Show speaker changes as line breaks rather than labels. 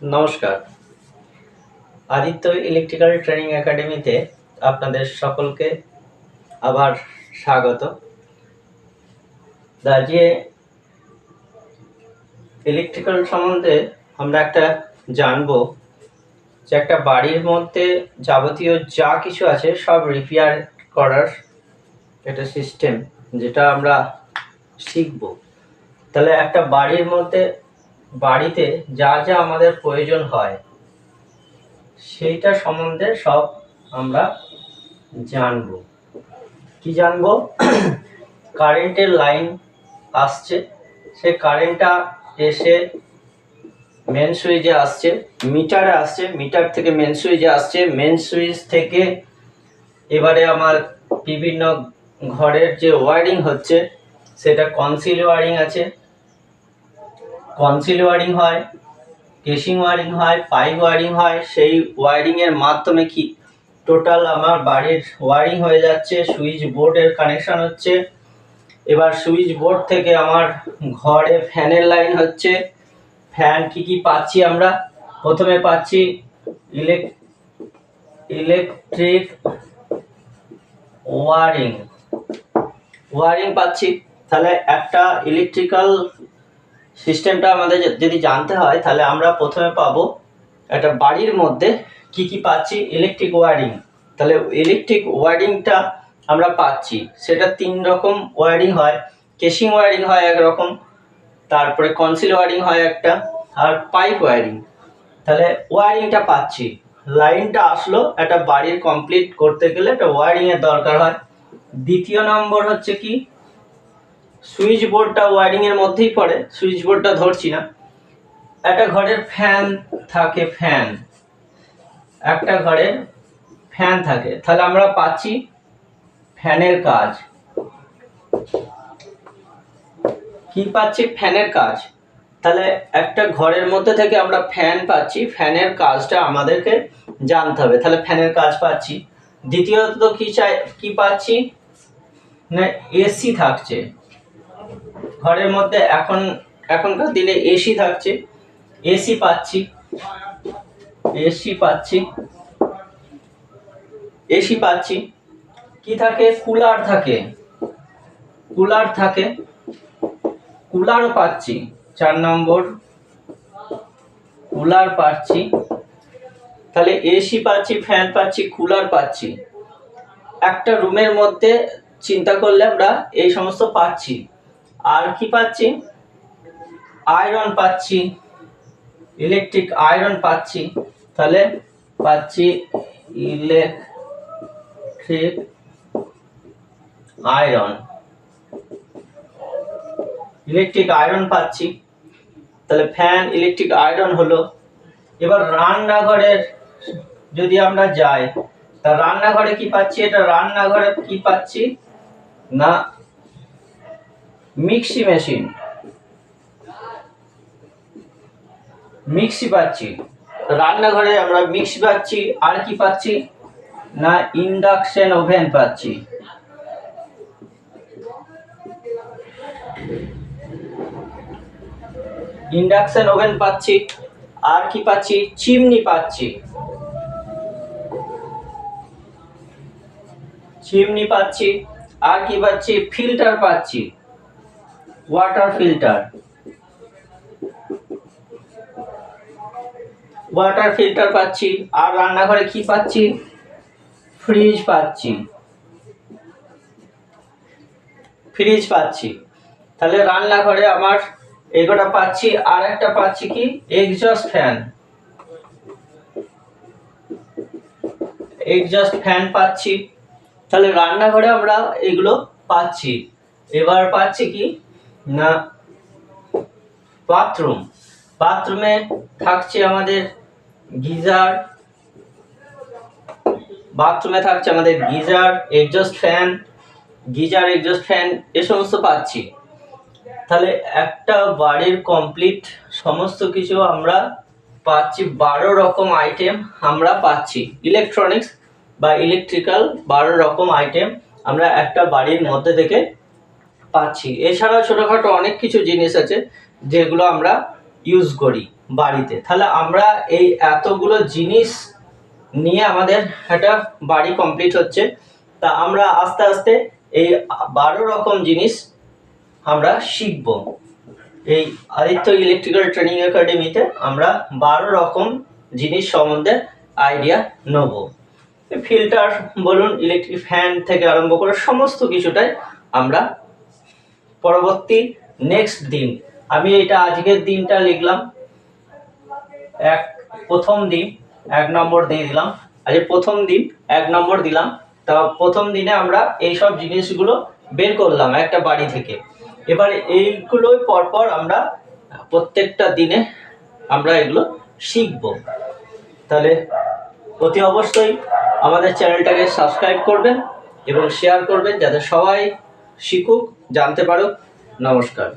নমস্কার। Aditya electrical training একাডেমিতে আপনাদের সকলকে আবার স্বাগত। আজকে ইলেকট্রিক্যাল সম্বন্ধে আমরা একটা জানবো যে একটা বাড়ির মধ্যে যাবতীয় যা কিছু আছে সব রিপেয়ার করার একটা সিস্টেম যেটা আমরা শিখব। তাহলে একটা বাড়ির মধ্যে বাড়িতে যা যা আমাদের প্রয়োজন হয় সেইটা সম্বন্ধে সব আমরা জানবো। কি জানবো? কারেন্টের লাইন আসছে, সে কারেন্টটা এসে মেন সুইচে আসছে, মিটারে আসছে, মিটার থেকে মেন সুইচে আসছে, মেন সুইচ থেকে এবারে আমার বিভিন্ন ঘরের যে ওয়ারিং হচ্ছে সেটা কনসিল ওয়ারিং আছে, কনসিল ওয়ারিং হয়, কেসিং ওয়ারিং হয়, পাইপ ওয়ারিং হয়। সেই ওয়ারিংয়ের মাধ্যমে কি টোটাল আমার বাড়ির ওয়ারিং হয়ে যাচ্ছে, সুইচ বোর্ডের কানেকশন হচ্ছে। এবার সুইচ বোর্ড থেকে আমার ঘরে ফ্যানের লাইন হচ্ছে। ফ্যান কি পাচ্ছি আমরা? প্রথমে পাচ্ছি ইলেকট্রিক ওয়ারিং পাচ্ছি। তাহলে একটা ইলেকট্রিক্যাল সিস্টেমটা আমাদের যদি জানতে হয় তাহলে আমরা প্রথমে পাবো একটা বাড়ির মধ্যে কি পাচ্ছি, ইলেকট্রিক ওয়ারিং। তাহলে ইলেকট্রিক ওয়ারিংটা আমরা পাচ্ছি, সেটা 3 রকম ওয়ারিং হয়। কেসিং ওয়ারিং হয় একরকম, তারপরে কনসিল ওয়ারিং হয় একটা, আর পাইপ ওয়ারিং। তাহলে ওয়ারিংটা পাচ্ছি, লাইনটা আসলো। একটা বাড়ির কমপ্লিট করতে গেলে একটা ওয়ারিংয়ের দরকার হয়। দ্বিতীয় নম্বর হচ্ছে কি, সুইচ বোর্ডটা ওয়ারিংয়ের মধ্যেই পড়ে, সুইচ বোর্ডটা ধরছি না। একটা ঘরের ফ্যান থাকে, একটা ঘরে ফ্যান থাকে, তাহলে আমরা পাচ্ছি ফ্যানের কাজ। কি পাচ্ছি? ফ্যানের কাজ। তাহলে একটা ঘরের মধ্যে থেকে আমরা ফ্যান পাচ্ছি, ফ্যানের কাজটা আমাদেরকে জানতে হবে। তাহলে ফ্যানের কাজ পাচ্ছি। দ্বিতীয়ত কি পাচ্ছি না, এসি থাকছে ঘরের মধ্যে। এখনকার দিনে এসি থাকছে, এসি পাচ্ছি। কি থাকে? কুলার থাকে, কুলারও পাচ্ছি। 4 নম্বর কুলার পাচ্ছি। তাহলে এসি পাচ্ছি, ফ্যান পাচ্ছি, কুলার পাচ্ছি। একটা রুমের মধ্যে চিন্তা করলে আমরা এই সমস্ত পাচ্ছি। আর কি পাচ্ছি? আয়রন পাচ্ছি, ইলেকট্রিক আয়রন পাচ্ছি। তাহলে পাচ্ছি ইলেকট্রিক আয়রন পাচ্ছি। তাহলে ফ্যান, ইলেকট্রিক আয়রন হলো। এবার রান্নাঘরের যদি আমরা যাই, তা রান্নাঘরে কি পাচ্ছি? এটা রান্নাঘরে কি পাচ্ছি না, মিক্সি মেশিন, মিক্সি পাচ্ছি। রান্নাঘরে আমরা মিক্সি পাচ্ছি। আর কি পাচ্ছি না, ইন্ডাকশন ওভেন পাচ্ছি। ইন্ডাকশন ওভেন পাচ্ছি। আর কি পাচ্ছি? চিমনি পাচ্ছি, আর কি পাচ্ছি? ফিল্টার পাচ্ছি, ওয়াটার ফিল্টার পাচ্ছি। আর রান্নাঘরে কি পাচ্ছি? ফ্রিজ পাচ্ছি। তাহলে রান্নাঘরে আমার এগুলো পাচ্ছি। আর একটা পাচ্ছি কি, এক্সজস্ট ফ্যান পাচ্ছি। তাহলে রান্নাঘরে আমরা এগুলো পাচ্ছি। এবার পাচ্ছি কি না, বাথরুমে থাকছে আমাদের গিজার, এক্সজস্ট ফ্যান এ সমস্ত পাচ্ছি। তাহলে একটা বাড়ির কমপ্লিট সমস্ত কিছু আমরা পাচ্ছি। 12 রকম আইটেম আমরা পাচ্ছি, ইলেকট্রনিক্স বা ইলেকট্রিক্যাল 12 রকম আইটেম আমরা একটা বাড়ির মধ্যে থেকে পাচ্ছি। এছাড়াও ছোটোখাটো অনেক কিছু জিনিস আছে যেগুলো আমরা ইউজ করি বাড়িতে, তাহলে আমরা এই এতগুলো জিনিস নিয়ে আমাদের একটা বাড়ি কমপ্লিট হচ্ছে। তা আমরা আস্তে আস্তে এই 12 রকম জিনিস আমরা শিখব। এই আদিত্য ইলেকট্রিক্যাল ট্রেনিং একাডেমিতে আমরা 12 রকম জিনিস সম্বন্ধে আইডিয়া নেব। ফিল্টার বলুন, ইলেকট্রিক ফ্যান থেকে আরম্ভ করে সমস্ত কিছুটাই আমরা পরবর্তী নেক্সট দিন, আমি এটা আজকের দিনটা লিখলাম, প্রথম দিন 1 নম্বর দিয়ে দিলাম। আজ প্রথম দিন 1 নম্বর দিলাম। তা প্রথম দিনে আমরা এইসব জিনিসগুলো বের করলাম একটা বাড়ি থেকে। এবার এইগুলোই পরপর আমরা প্রত্যেকটা দিনে আমরা এগুলো শিখব। তাহলে অতি অবশ্যই আমাদের চ্যানেলটাকে সাবস্ক্রাইব করবেন এবং শেয়ার করবেন, যাতে সবাই শিখুক, জানতে পারুক। নমস্কার।